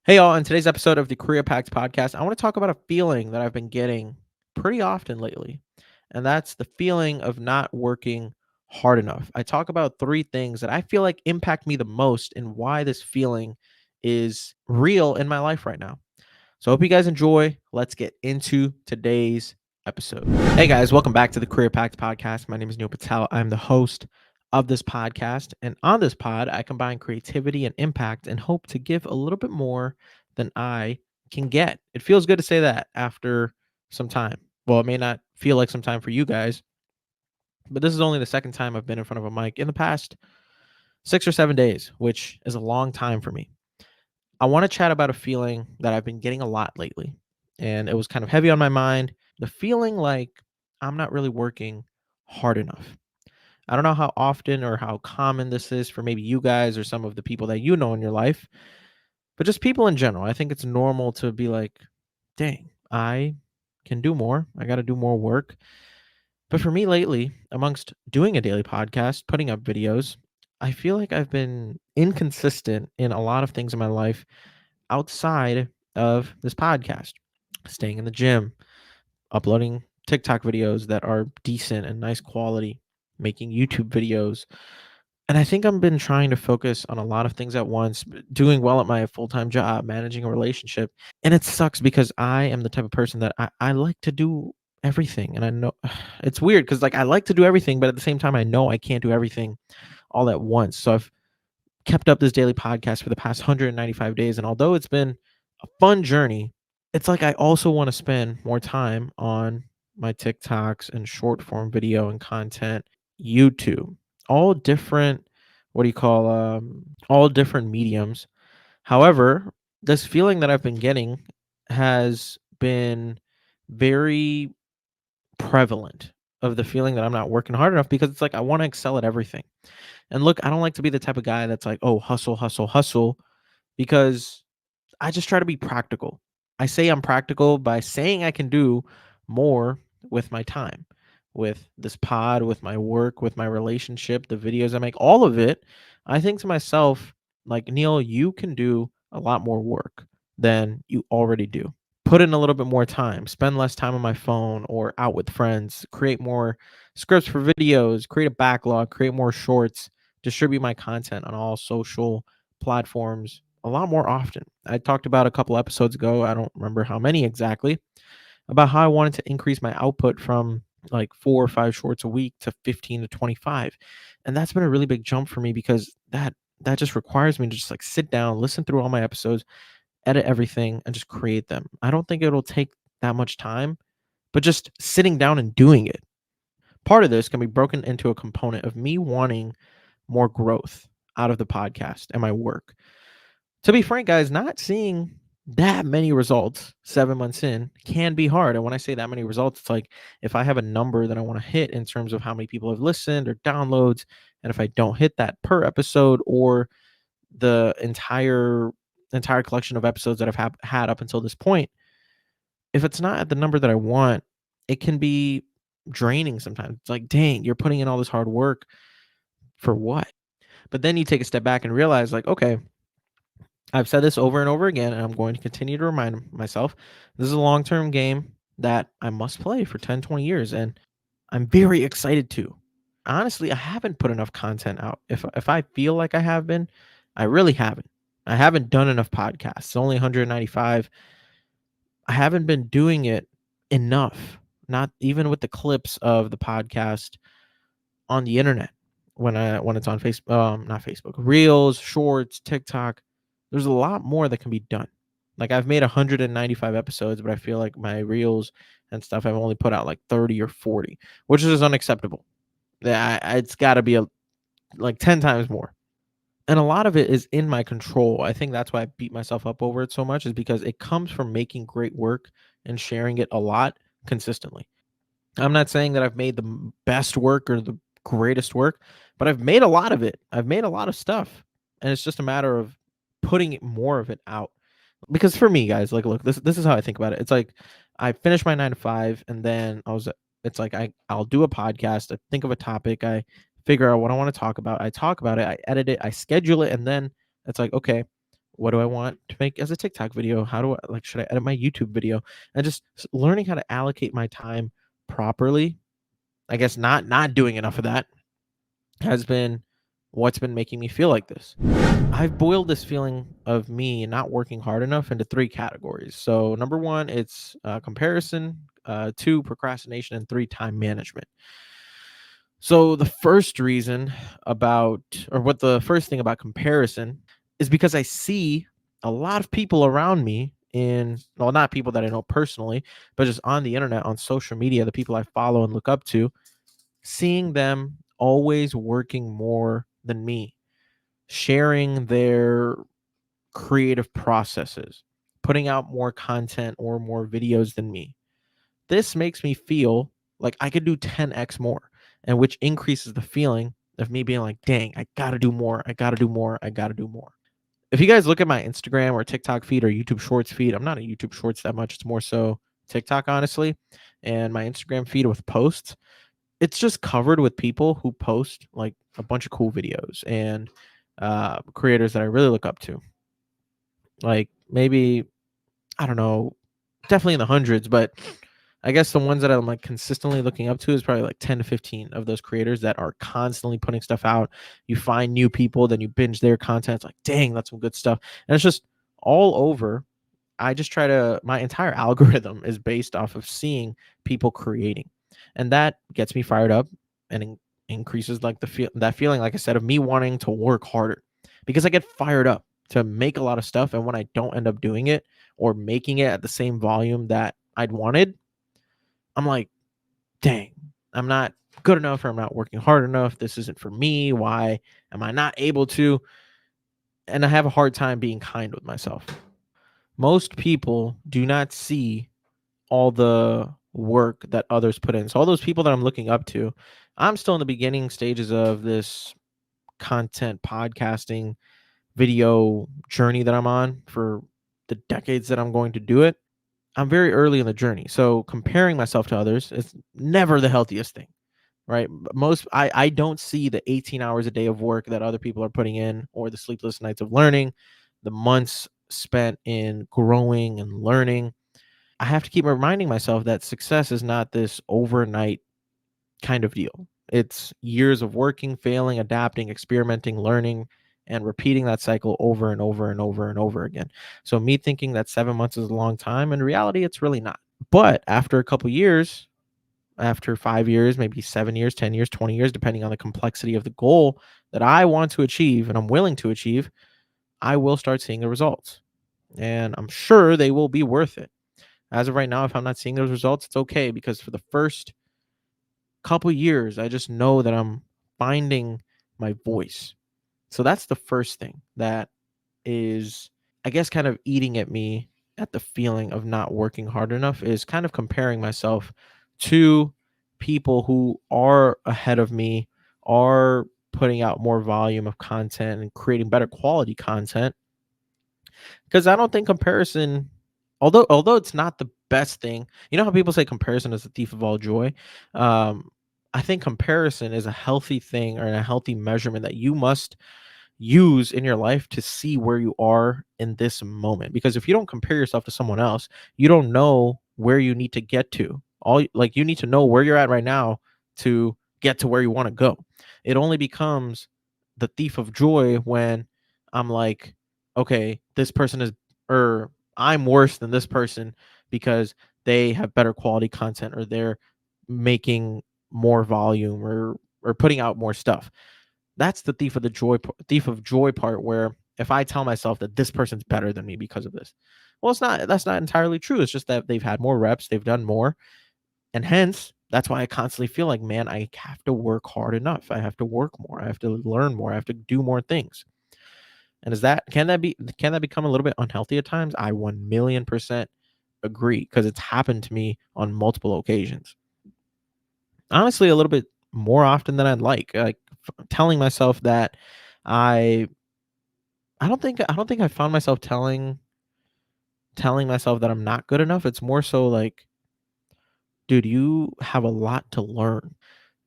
Hey, y'all. In today's episode of the Career Packs podcast, I want to talk about a feeling that I've been getting pretty often lately, and that's the feeling of not working hard enough. I talk about three things that I feel like impact me the most and why this feeling is real in my life right now. So, I hope you guys enjoy. Let's get into today's episode. Hey, guys, welcome back to the Career Pact podcast. My name is Neil Patel. I'm the host of this podcast. And on this pod, I combine creativity and impact and hope to give a little bit more than I can get. It feels good to say that after some time. Well, it may not feel like some time for you guys, but this is only the second time I've been in front of a mic in the past 6 or 7 days, which is a long time for me. I want to chat about a feeling that I've been getting a lot lately, and it was kind of heavy on my mind. The feeling like I'm not really working hard enough. I don't know how often or how common this is for maybe you guys or some of the people that you know in your life, but just people in general. I think it's normal to be like, dang, I can do more. I got to do more work. But for me lately, amongst doing a daily podcast, putting up videos, I feel like I've been inconsistent in a lot of things in my life outside of this podcast, staying in the gym, uploading TikTok videos that are decent and nice quality, making YouTube videos. And I think I've been trying to focus on a lot of things at once, doing well at my full time job, managing a relationship. And it sucks because I am the type of person that I like to do everything. And I know it's weird because like I like to do everything, but at the same time, I know I can't do everything all at once. So I've kept up this daily podcast for the past 195 days. And although it's been a fun journey, it's like I also want to spend more time on my TikToks and short form video and content, YouTube, all different, what do you call, all different mediums. However, this feeling that I've been getting has been very prevalent of the feeling that I'm not working hard enough because it's like I want to excel at everything. And look, I don't like to be the type of guy that's like, oh, hustle, hustle, hustle, because I just try to be practical. I say I'm practical by saying I can do more with my time, with this pod, with my work, with my relationship, the videos I make, all of it. I think to myself, like, Neil, you can do a lot more work than you already do. Put in a little bit more time, spend less time on my phone or out with friends, create more scripts for videos, create a backlog, create more shorts, distribute my content on all social platforms a lot more often. I talked about a couple episodes ago, I don't remember how many exactly, about how I wanted to increase my output from like 4 or 5 shorts a week to 15 to 25. And that's been a really big jump for me because that just requires me to just like sit down, listen through all my episodes, edit everything and just create them. I don't think it'll take that much time, but just sitting down and doing it. Part of this can be broken into a component of me wanting more growth out of the podcast and my work. To be frank, guys, not seeing that many results 7 months in can be hard. And when I say that many results, it's like if I have a number that I want to hit in terms of how many people have listened or downloads, and if I don't hit that per episode or the entire collection of episodes that I've had up until this point, if it's not at the number that I want, it can be draining sometimes. It's like, dang, you're putting in all this hard work for what? But then you take a step back and realize, like, okay, I've said this over and over again, and I'm going to continue to remind myself this is a long term game that I must play for 10, 20 years. And I'm very excited to. Honestly, I haven't put enough content out. If I feel like I have been, I really haven't. I haven't done enough podcasts. It's only 195. I haven't been doing it enough. Not even with the clips of the podcast on the internet when it's on Facebook, not Facebook, Reels, Shorts, TikTok. There's a lot more that can be done. Like I've made 195 episodes, but I feel like my Reels and stuff I've only put out like 30 or 40, which is unacceptable. It's got to be like 10 times more. And a lot of it is in my control. I think that's why I beat myself up over it so much is because it comes from making great work and sharing it a lot consistently. I'm not saying that I've made the best work or the greatest work, but I've made a lot of it. I've made a lot of stuff. And it's just a matter of putting more of it out. Because for me, guys, like look, this is how I think about it. It's like I finish my 9 to 5 and then it's like I'll do a podcast, I think of a topic, I figure out what I want to talk about, I talk about it, I edit it, I schedule it, and then it's like, okay, what do I want to make as a TikTok video? How do I like should I edit my YouTube video? And just learning how to allocate my time properly. I guess not doing enough of that has been what's been making me feel like this. I've boiled this feeling of me not working hard enough into three categories. So, number one, it's comparison, two, procrastination, and three, time management. So, the first reason about, or what the first thing about comparison is because I see a lot of people around me well, not people that I know personally, but just on the internet, on social media, the people I follow and look up to, seeing them always working more than me, sharing their creative processes, putting out more content or more videos than me. This makes me feel like I could do 10x more, and which increases the feeling of me being like, dang, I gotta do more. I gotta do more. I gotta do more. If you guys look at my Instagram or TikTok feed or YouTube Shorts feed, I'm not a YouTube Shorts that much. It's more so TikTok, honestly. And my Instagram feed with posts, it's just covered with people who post like a bunch of cool videos and creators that I really look up to. Like maybe, I don't know, definitely in the hundreds, but I guess the ones that I'm like consistently looking up to is probably like 10 to 15 of those creators that are constantly putting stuff out. You find new people, then you binge their content. It's like, dang, that's some good stuff. And it's just all over. I just try to, my entire algorithm is based off of seeing people creating. And that gets me fired up and increases like that feeling, like I said, of me wanting to work harder because I get fired up to make a lot of stuff. And when I don't end up doing it or making it at the same volume that I'd wanted, I'm like, dang, I'm not good enough or I'm not working hard enough. This isn't for me. Why am I not able to? And I have a hard time being kind with myself. Most people do not see all the work that others put in. So all those people that I'm looking up to, I'm still in the beginning stages of this content podcasting video journey that I'm on for the decades that I'm going to do it. I'm very early in the journey. So comparing myself to others is never the healthiest thing, right? Most I don't see the 18 hours a day of work that other people are putting in or the sleepless nights of learning, the months spent in growing and learning. I have to keep reminding myself that success is not this overnight kind of deal. It's years of working, failing, adapting, experimenting, learning, and repeating that cycle over and over and over and over again. So, me thinking that 7 months is a long time, in reality, it's really not. But after a couple years, after 5 years, maybe 7 years, 10 years, 20 years, depending on the complexity of the goal that I want to achieve and I'm willing to achieve, I will start seeing the results. And I'm sure they will be worth it. As of right now, if I'm not seeing those results, it's okay because for the first couple years, I just know that I'm finding my voice. So that's the first thing that is, I guess, kind of eating at me at the feeling of not working hard enough is kind of comparing myself to people who are ahead of me, are putting out more volume of content and creating better quality content because I don't think comparison, although it's not the best thing, you know how people say comparison is the thief of all joy. Um, I think comparison is a healthy thing or a healthy measurement that you must use in your life to see where you are in this moment. Because if you don't compare yourself to someone else, you don't know where you need to get to. Like you need to know where you're at right now to get to where you want to go. It only becomes the thief of joy when I'm like, okay, this person is, or I'm worse than this person because they have better quality content or they're making more volume or putting out more stuff. That's the thief of joy part where if I tell myself that this person's better than me because of this, well, that's not entirely true. It's just that they've had more reps, they've done more, and hence that's why I constantly feel like, man, I have to work hard enough. I have to work more. I have to learn more. I have to do more things. And is that can that become a little bit unhealthy at times? I 1,000,000% agree because it's happened to me on multiple occasions. Honestly, a little bit more often than I'd like telling myself that I I don't think I found myself telling myself that I'm not good enough. It's more so like, dude, you have a lot to learn.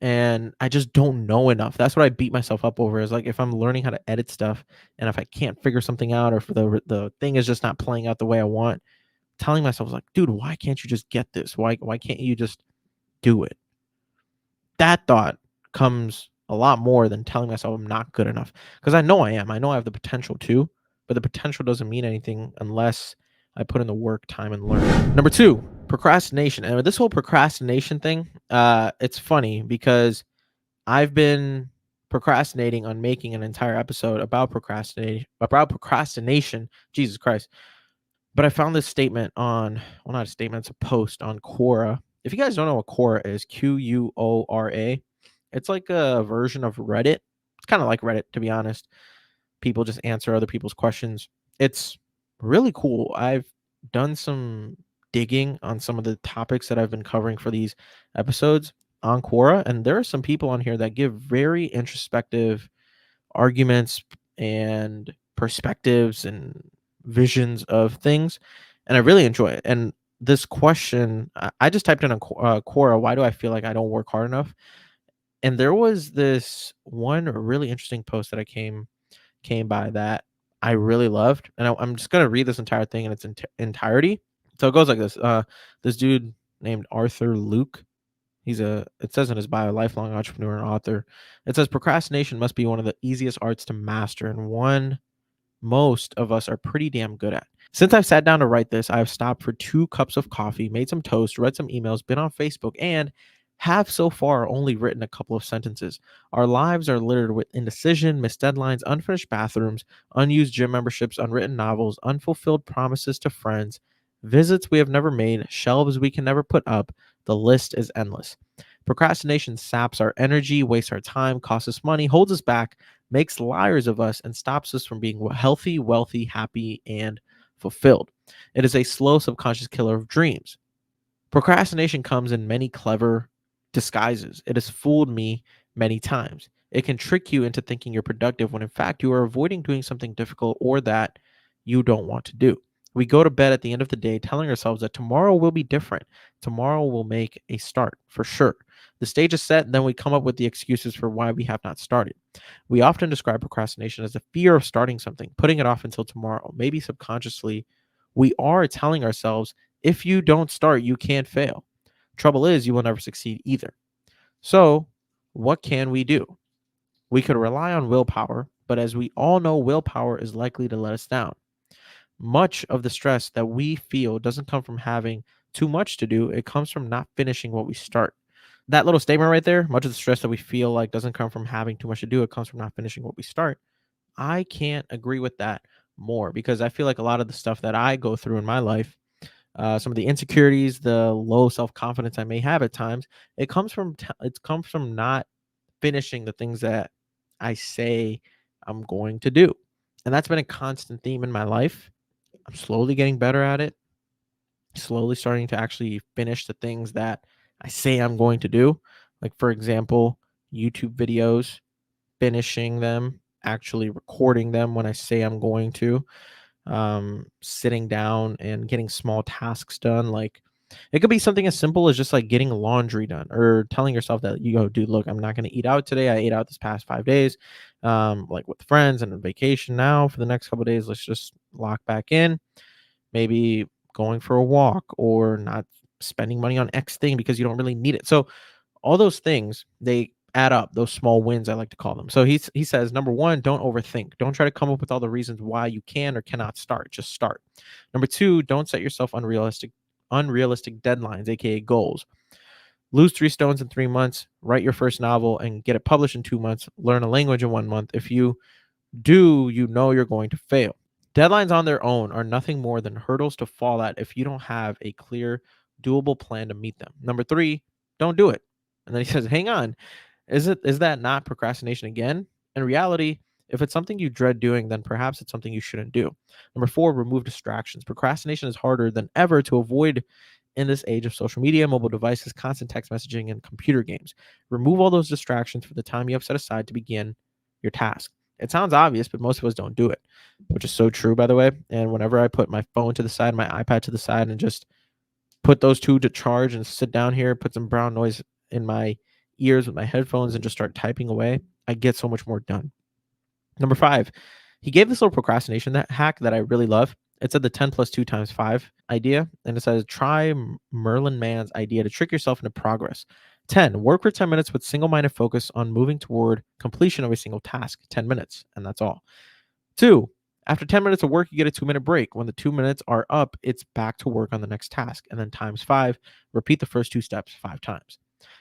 and I just don't know enough. That's what I beat myself up over, is like if I'm learning how to edit stuff and if I can't figure something out, or if the thing is just not playing out the way I want, telling myself like, dude, why can't you just get this? Why can't you just do it? That thought comes a lot more than telling myself I'm not good enough, because I know I am. I know I have the potential to, but the potential doesn't mean anything unless I put in the work, time, and learn. Number two, procrastination. And this whole procrastination thing, it's funny because I've been procrastinating on making an entire episode about procrastination. Jesus Christ. But I found this statement on, well, not a statement, it's a post on Quora. If you guys don't know what Quora is, Quora, it's like a version of Reddit. It's kind of like Reddit, to be honest. People just answer other people's questions. It's really cool. I've done some digging on some of the topics that I've been covering for these episodes on Quora, and there are some people on here that give very introspective arguments and perspectives and visions of things, and I really enjoy it. And this question, I just typed in on Quora, why do I feel like I don't work hard enough? And there was this one really interesting post that I came by that I really loved, and I'm just gonna read this entire thing in its entirety. So it goes like this: this dude named Arthur Luke. It says in his bio, lifelong entrepreneur and author. It says procrastination must be one of the easiest arts to master, and one most of us are pretty damn good at. Since I've sat down to write this, I have stopped for 2 cups of coffee, made some toast, read some emails, been on Facebook, and have so far only written a couple of sentences. Our lives are littered with indecision, missed deadlines, unfinished bathrooms, unused gym memberships, unwritten novels, unfulfilled promises to friends, visits we have never made, shelves we can never put up. The list is endless. Procrastination saps our energy, wastes our time, costs us money, holds us back, makes liars of us, and stops us from being healthy, wealthy, happy, and fulfilled. It is a slow subconscious killer of dreams. Procrastination comes in many clever disguises. It has fooled me many times. It can trick you into thinking you're productive when in fact you are avoiding doing something difficult or that you don't want to do. We go to bed at the end of the day telling ourselves that tomorrow will be different. Tomorrow will make a start for sure. The stage is set, and then we come up with the excuses for why we have not started. We often describe procrastination as the fear of starting something, putting it off until tomorrow. Maybe subconsciously, we are telling ourselves, if you don't start, you can't fail. Trouble is, you will never succeed either. So, what can we do? We could rely on willpower, but as we all know, willpower is likely to let us down. Much of the stress that we feel doesn't come from having too much to do, it comes from not finishing what we start. That little statement right there, much of the stress that we feel like doesn't come from having too much to do, it comes from not finishing what we start. I can't agree with that more, because I feel like a lot of the stuff that I go through in my life, some of the insecurities, the low self confidence I may have at times, it comes from not finishing the things that I say I'm going to do, and that's been a constant theme in my life. I'm slowly getting better at it, slowly starting to actually finish the things that I say I'm going to do. Like, for example, YouTube videos, finishing them, actually recording them when I say I'm going to, sitting down and getting small tasks done. Like, it could be something as simple as just like getting laundry done, or telling yourself that you go, dude, look, I'm not going to eat out today. I ate out this past 5 days, like with friends and on vacation now for the next couple of days. Let's just lock back in, maybe going for a walk, or not spending money on X thing because you don't really need it. So all those things, they add up, those small wins, I like to call them. So he says, number one, don't overthink. Don't try to come up with all the reasons why you can or cannot start. Just start. Number two, don't set yourself unrealistic deadlines, aka goals. Lose 3 stones in 3 months, write your first novel and get it published in 2 months, learn a language in 1 month. If you do, you know you're going to fail. Deadlines on their own are nothing more than hurdles to fall at if you don't have a clear, doable plan to meet them. Number three, don't do it. And then he says, hang on, is that not procrastination again? In reality, if it's something you dread doing, then perhaps it's something you shouldn't do. Number four, remove distractions. Procrastination is harder than ever to avoid in this age of social media, mobile devices, constant text messaging, and computer games. Remove all those distractions for the time you have set aside to begin your task. It sounds obvious, but most of us don't do it, which is so true, by the way. And whenever I put my phone to the side, my iPad to the side, and just put those two to charge and sit down here, put some brown noise in my ears with my headphones and just start typing away, I get so much more done. Number 5, he gave this little procrastination hack that I really love. It said the 10 plus 2 times 5 idea, and it says try Merlin Mann's idea to trick yourself into progress. 10, work for 10 minutes with single-minded focus on moving toward completion of a single task. 10 minutes, and that's all. 2, after 10 minutes of work, you get a 2-minute break. When the 2 minutes are up, it's back to work on the next task. And then times 5, repeat the first 2 steps 5 times.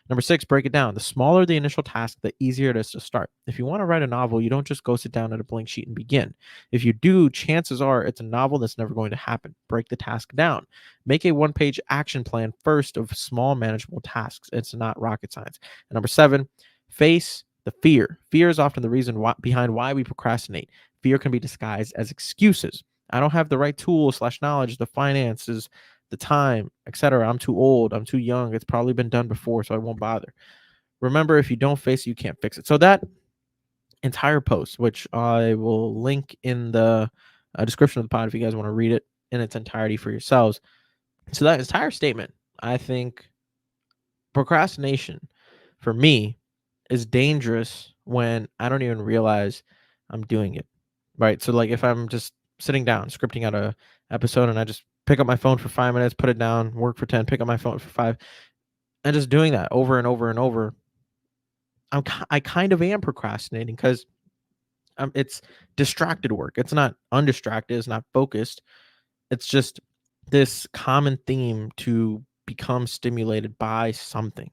Number 6, break it down. The smaller the initial task, the easier it is to start. If you want to write a novel, you don't just go sit down at a blank sheet and begin. If you do, chances are it's a novel that's never going to happen. Break the task down. Make a one-page action plan first of small, manageable tasks. It's not rocket science. And number 7, face the fear. Fear is often the reason behind why we procrastinate. Fear can be disguised as excuses. I don't have the right tools/knowledge, the finances, the time, etc. I'm too old. I'm too young. It's probably been done before, so I won't bother. Remember, if you don't face it, you can't fix it. So that entire post, which I will link in the description of the pod if you guys want to read it in its entirety for yourselves. So that entire statement, I think procrastination for me is dangerous when I don't even realize I'm doing it. Right. So like if I'm just sitting down, scripting out a episode and I just pick up my phone for 5 minutes, put it down, work for 10, pick up my phone for 5, and just doing that over and over and over, I kind of am procrastinating because it's distracted work. It's not undistracted. It's not focused. It's just this common theme to become stimulated by something,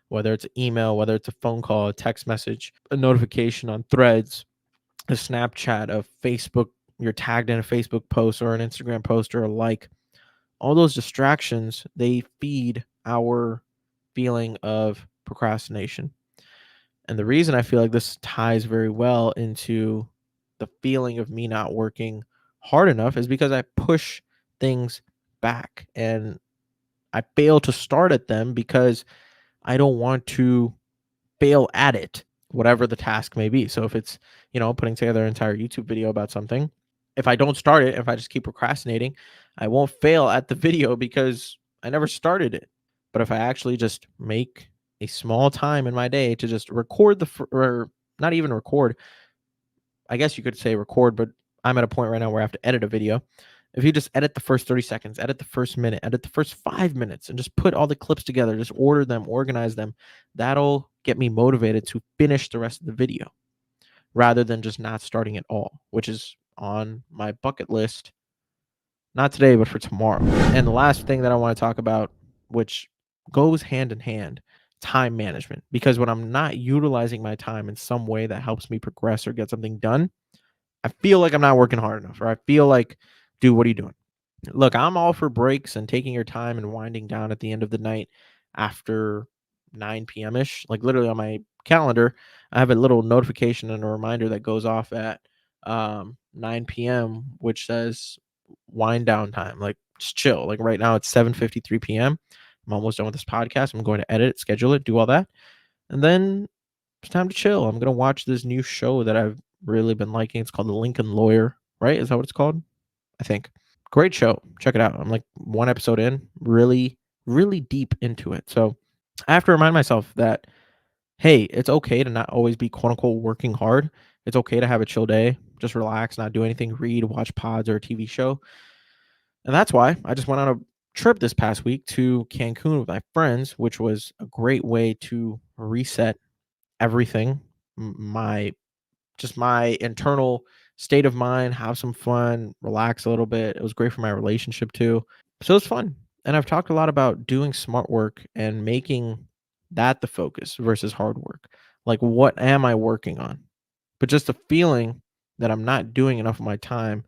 whether it's an email, whether it's a phone call, a text message, a notification on Threads, a Snapchat, a Facebook, you're tagged in a Facebook post or an Instagram post or a like. All those distractions, they feed our feeling of procrastination. And the reason I feel like this ties very well into the feeling of me not working hard enough is because I push things back and I fail to start at them because I don't want to fail at it, whatever the task may be. So if it's, putting together an entire YouTube video about something, if I don't start it, if I just keep procrastinating, I won't fail at the video because I never started it. But if I actually just make a small time in my day to just record or not even record, I guess you could say record, but I'm at a point right now where I have to edit a video. If you just edit the first 30 seconds, edit the first minute, edit the first 5 minutes, and just put all the clips together, just order them, organize them, that'll get me motivated to finish the rest of the video rather than just not starting at all, which is on my bucket list, not today, but for tomorrow. And the last thing that I want to talk about, which goes hand in hand, time management. Because when I'm not utilizing my time in some way that helps me progress or get something done, I feel like I'm not working hard enough, or I feel like, dude, what are you doing? Look, I'm all for breaks and taking your time and winding down at the end of the night after 9 p.m. ish. Like literally on my calendar, I have a little notification and a reminder that goes off at 9 p.m., which says wind down time. Like just chill. Like right now it's 7:53 p.m. I'm almost done with this podcast. I'm going to edit it, schedule it, do all that. And then it's time to chill. I'm going to watch this new show that I've really been liking. It's called The Lincoln Lawyer, right? Is that what it's called? I think. Great show. Check it out. I'm like one episode in, really, really deep into it. So I have to remind myself that, hey, it's okay to not always be quote unquote working hard. It's okay to have a chill day, just relax, not do anything, read, watch pods or a TV show. And that's why I just went on a trip this past week to Cancun with my friends, which was a great way to reset everything, my my internal state of mind, have some fun, relax a little bit. It was great for my relationship too. So it was fun. And I've talked a lot about doing smart work and making that the focus versus hard work. Like, what am I working on? But just the feeling that I'm not doing enough of my time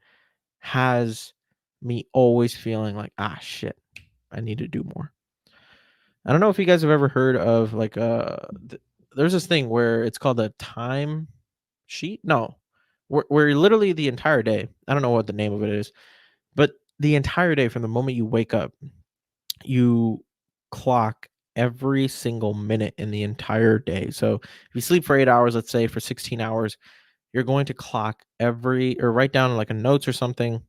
has me always feeling like, shit, I need to do more. I don't know if you guys have ever heard of like there's this thing where it's called a time sheet. No, where literally the entire day. I don't know what the name of it is, but the entire day from the moment you wake up, you clock every single minute in the entire day. So if you sleep for 8 hours, let's say for 16 hours, you're going to clock or write down like a notes or something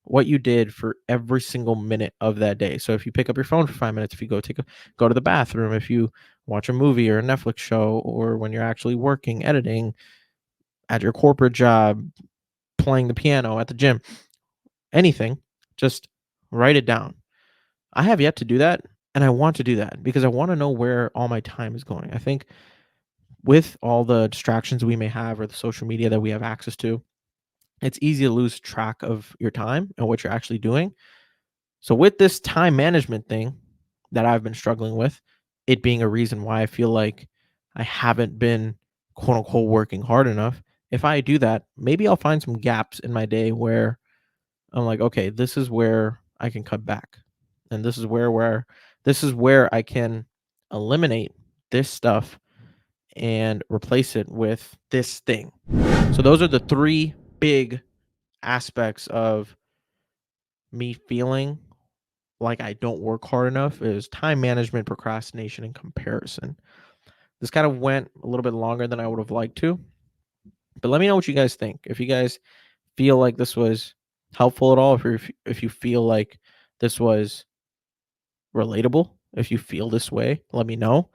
what you did for every single minute of that day. So if you pick up your phone for 5 minutes, if you go to the bathroom, if you watch a movie or a Netflix show, or when you're actually working, editing, at your corporate job, playing the piano at the gym, anything, just write it down. I have yet to do that, and I want to do that because I want to know where all my time is going. I think with all the distractions we may have or the social media that we have access to, it's easy to lose track of your time and what you're actually doing. So with this time management thing that I've been struggling with, it being a reason why I feel like I haven't been quote unquote working hard enough. If I do that, maybe I'll find some gaps in my day where I'm like, okay, this is where I can cut back. And this is where I can eliminate this stuff and replace it with this thing. So those are the three big aspects of me feeling like I don't work hard enough is time management, procrastination, and comparison. This kind of went a little bit longer than I would have liked to, but let me know what you guys think. If you guys feel like this was helpful at all, if you feel like this was relatable, if you feel this way, let me know.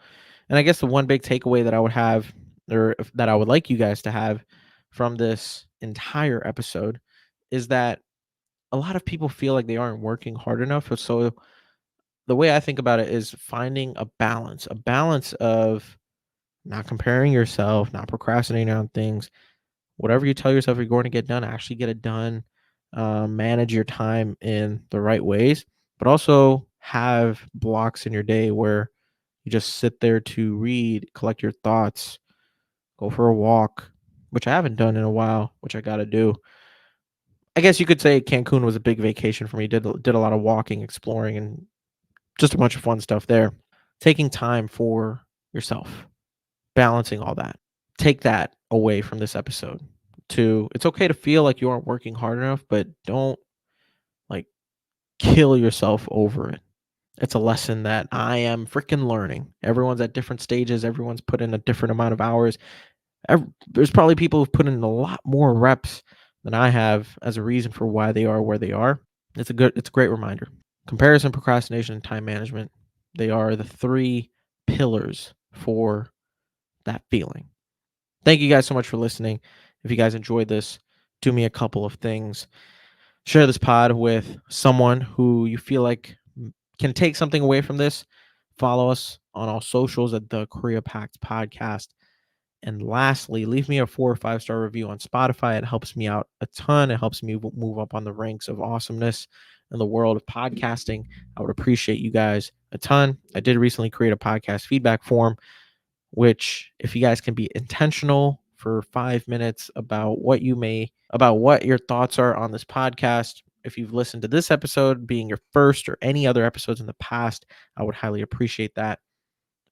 And I guess the one big takeaway that I would have, that I would like you guys to have from this entire episode, is that a lot of people feel like they aren't working hard enough. So the way I think about it is finding a balance of not comparing yourself, not procrastinating on things. Whatever you tell yourself you're going to get done, actually get it done. Manage your time in the right ways, but also have blocks in your day where you just sit there to read, collect your thoughts, go for a walk, which I haven't done in a while, which I got to do. I guess you could say Cancun was a big vacation for me. Did a lot of walking, exploring, and just a bunch of fun stuff there. Taking time for yourself, balancing all that. Take that away from this episode. To It's okay to feel like you aren't working hard enough, but don't like kill yourself over it. It's a lesson that I am freaking learning. Everyone's at different stages. Everyone's put in a different amount of hours. There's probably people who've put in a lot more reps than I have as a reason for why they are where they are. It's a great reminder. Comparison, procrastination, and time management. They are the three pillars for that feeling. Thank you guys so much for listening. If you guys enjoyed this, do me a couple of things. Share this pod with someone who you feel like can take something away from this. Follow us on all socials at the Korea Pact Podcast. And lastly, leave me a 4 or 5 star review on Spotify. It helps me out a ton. It helps me move up on the ranks of awesomeness in the world of podcasting. I would appreciate you guys a ton. I did recently create a podcast feedback form, which if you guys can be intentional for 5 minutes about what your thoughts are on this podcast. If you've listened to this episode being your first or any other episodes in the past, I would highly appreciate that.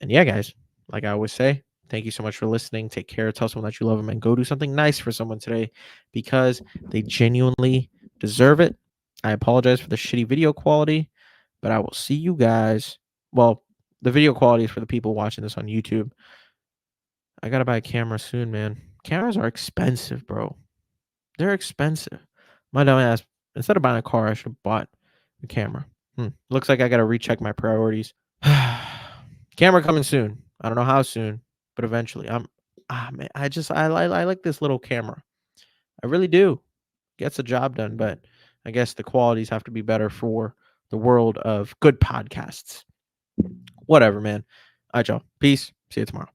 And yeah, guys, like I always say, thank you so much for listening. Take care. Tell someone that you love them and go do something nice for someone today because they genuinely deserve it. I apologize for the shitty video quality, but I will see you guys. Well, the video quality is for the people watching this on YouTube. I got to buy a camera soon, man. Cameras are expensive, bro. They're expensive. My dumb ass, instead of buying a car, I should have bought a camera. Looks like I got to recheck my priorities. Camera coming soon. I don't know how soon, but eventually. Man, I like this little camera. I really do. Gets the job done, but I guess the qualities have to be better for the world of good podcasts. Whatever, man. All right, y'all. Peace. See you tomorrow.